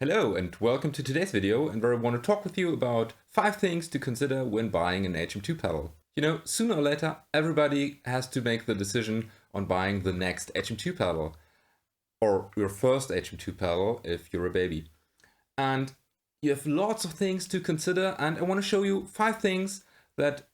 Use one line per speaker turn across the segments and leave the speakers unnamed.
Hello and welcome to today's video, and where I want to talk with you about 5 things to consider when buying an HM2 pedal. You know, sooner or later everybody has to make the decision on buying the next HM2 pedal, or your first HM2 pedal if you're a baby. And you have lots of things to consider, and I want to show you 5 things that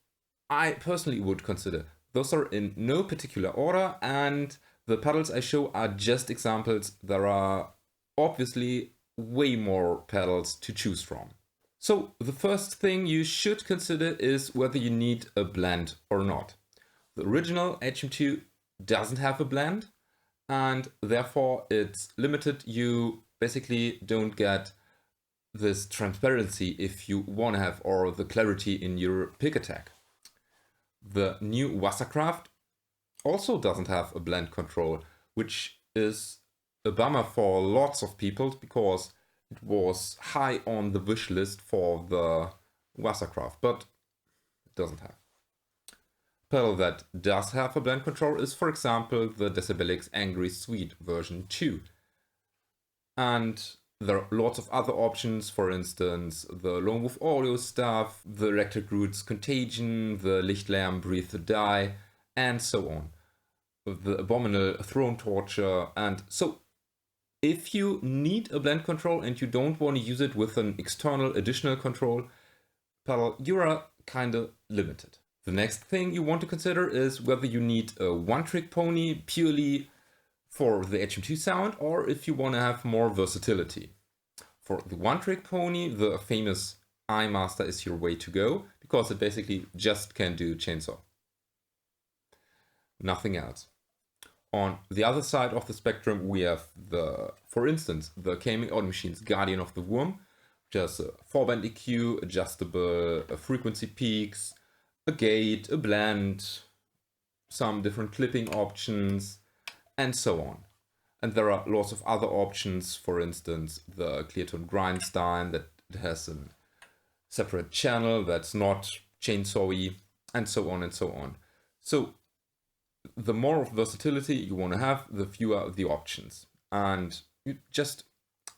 I personally would consider. Those are in no particular order, and the pedals I show are just examples. There are obviously way more pedals to choose from. So the first thing you should consider is whether you need a blend or not. The original HM2 doesn't have a blend, and therefore it's limited. You basically don't get this transparency if you want to have, or the clarity in your pick attack. The new Wasserkraft also doesn't have a blend control, which is a bummer for lots of people because it was high on the wish list for the Wasserkraft, but it doesn't have. A pedal that does have a blend control is, for example, the Decibelix Angry Sweet version 2. And there are lots of other options, for instance, the Lone Wolf Audio stuff, the Electric Roots Contagion, the Lichtlärm Breathe the Die, and so on. The Abominable Throne Torture, and so if you need a blend control and you don't want to use it with an external additional control pedal, you are kind of limited. The next thing you want to consider is whether you need a one-trick pony purely for the HM2 sound, or if you want to have more versatility. For the one-trick pony, the famous iMaster is your way to go, because it basically just can do chainsaw. Nothing else. On the other side of the spectrum, we have for instance, the KMA Audio Machine's Guardian of the Worm, which has a 4-band EQ, adjustable frequency peaks, a gate, a blend, some different clipping options, and so on. And there are lots of other options, for instance, the Cleartone Grindstein that has a separate channel that's not chainsawy, and so on and so on. So the more of versatility you want to have, the fewer the options. And you just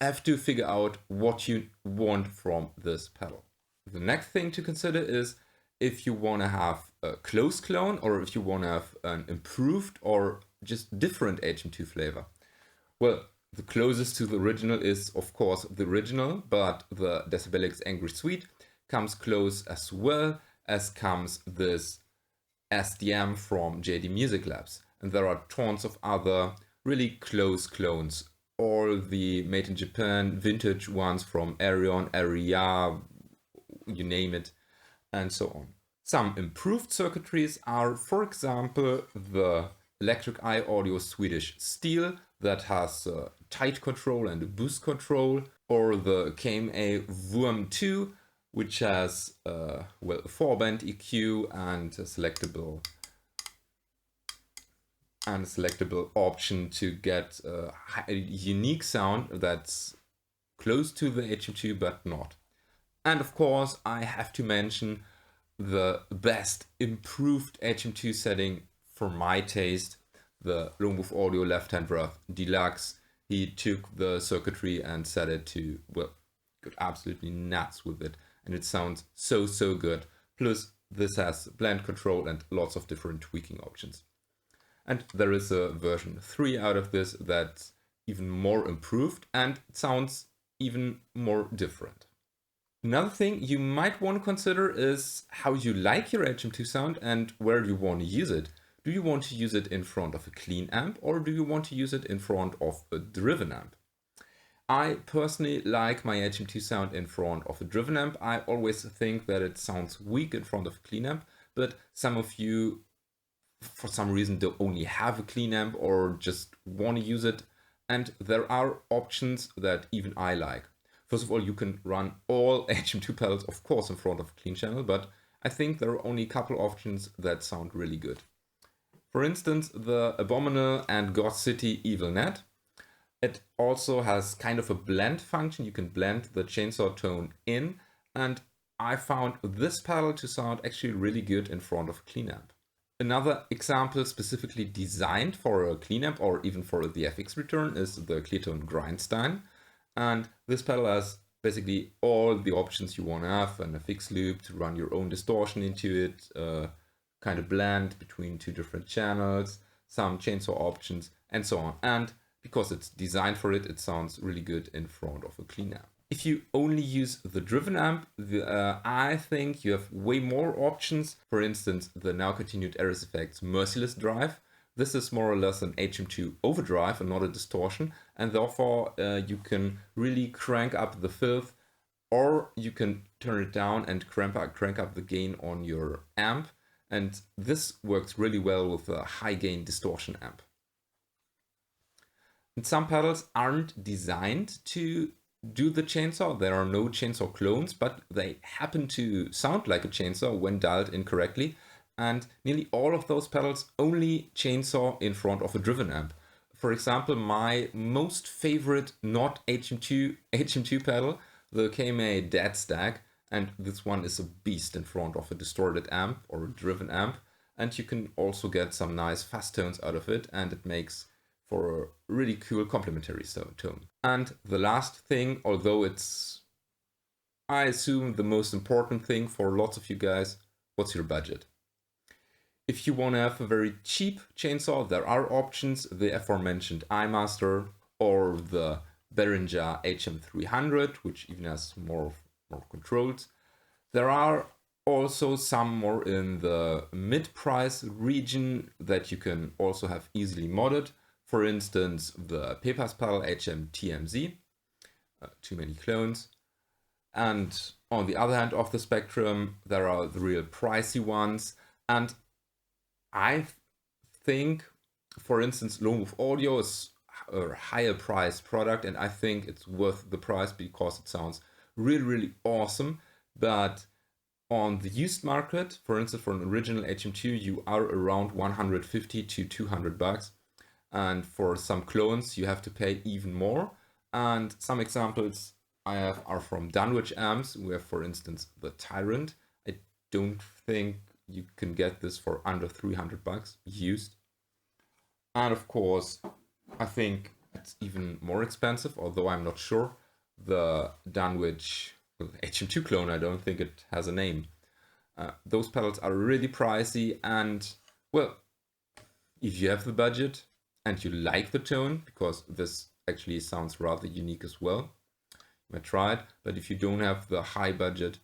have to figure out what you want from this pedal. The next thing to consider is if you want to have a close clone, or if you want to have an improved or just different HM2 flavor. Well, the closest to the original is, of course, the original, but the Decibelix Angry Sweet comes close, as well as comes this SDM from JD Music Labs. And there are tons of other really close clones. All the made in Japan vintage ones from Arion, Aria, you name it, and so on. Some improved circuitries are, for example, the Electric Eye Audio Swedish Steel that has a tight control and a boost control, or the KMA Worm 2, which has a 4-band EQ and a selectable option to get a unique sound that's close to the HM2 but not. And of course, I have to mention the best improved HM2 setting for my taste, the Lone Wolf Audio Left Hand Breath Deluxe. He took the circuitry and set it to, well, got absolutely nuts with it. And it sounds so good. Plus, this has blend control and lots of different tweaking options. And there is a version 3 out of this that's even more improved and it sounds even more different. Another thing you might want to consider is how you like your HM2 sound and where you want to use it. Do you want to use it in front of a clean amp, or do you want to use it in front of a driven amp? I personally like my HM2 sound in front of a driven amp. I always think that it sounds weak in front of a clean amp, but some of you, for some reason, don't only have a clean amp or just want to use it. And there are options that even I like. First of all, you can run all HM2 pedals, of course, in front of a clean channel, but I think there are only a couple options that sound really good. For instance, the Abominable and God City Evil Net. It also has kind of a blend function. You can blend the chainsaw tone in, and I found this pedal to sound actually really good in front of a clean amp. Another example specifically designed for a clean amp or even for the FX return is the Cleartone Grindstein. And this pedal has basically all the options you want to have, and a fixed loop to run your own distortion into it, kind of blend between two different channels, some chainsaw options, and so on. And because it's designed for it, it sounds really good in front of a clean amp. If you only use the driven amp, I think you have way more options. For instance, the now continued Ares Effects Merciless Drive. This is more or less an HM2 overdrive and not a distortion, and therefore you can really crank up the filth, or you can turn it down and crank up the gain on your amp, and this works really well with a high gain distortion amp. And some pedals aren't designed to do the chainsaw. There are no chainsaw clones, but they happen to sound like a chainsaw when dialed incorrectly. And nearly all of those pedals only chainsaw in front of a driven amp. For example, my most favorite not HM2 pedal, the KMA Dead Stack, and this one is a beast in front of a distorted amp or a driven amp, and you can also get some nice fast tones out of it, and it makes for a really cool complementary tone. And the last thing, although it's, I assume, the most important thing for lots of you guys, what's your budget? If you want to have a very cheap chainsaw, there are options, the aforementioned iMaster or the Behringer HM-300, which even has more controls. There are also some more in the mid-price region that you can also have easily modded. For instance, the Pepas pedal HM-TMZ, too many clones. And on the other hand of the spectrum, there are the real pricey ones. And I think, for instance, Low Move Audio is a higher priced product, and I think it's worth the price because it sounds really, really awesome. But on the used market, for instance, for an original HM2, you are around 150 to 200 bucks. And for some clones, you have to pay even more. And some examples I have are from Dunwich amps. We have, for instance, the Tyrant. I don't think you can get this for under 300 bucks used. And of course, I think it's even more expensive, although I'm not sure. The Dunwich HM2 clone, I don't think it has a name. Those pedals are really pricey, and well, if you have the budget and you like the tone, because this actually sounds rather unique as well, you might try it. But if you don't have the high budget,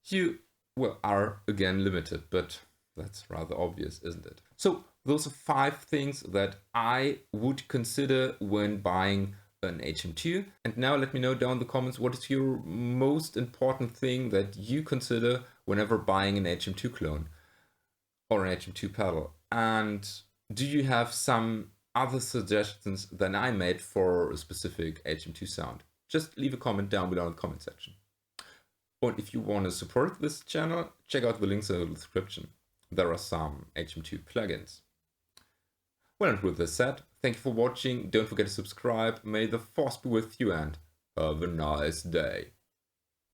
you are again limited, but that's rather obvious, isn't it? So those are 5 things that I would consider when buying an HM2. And now let me know down in the comments, what is your most important thing that you consider whenever buying an HM2 clone or an HM2 pedal? And do you have some other suggestions than I made for a specific HM2 sound? Just leave a comment down below in the comment section. And if you want to support this channel, check out the links in the description. There are some HM2 plugins. Well, and with this said, thank you for watching. Don't forget to subscribe. May the force be with you, and have a nice day.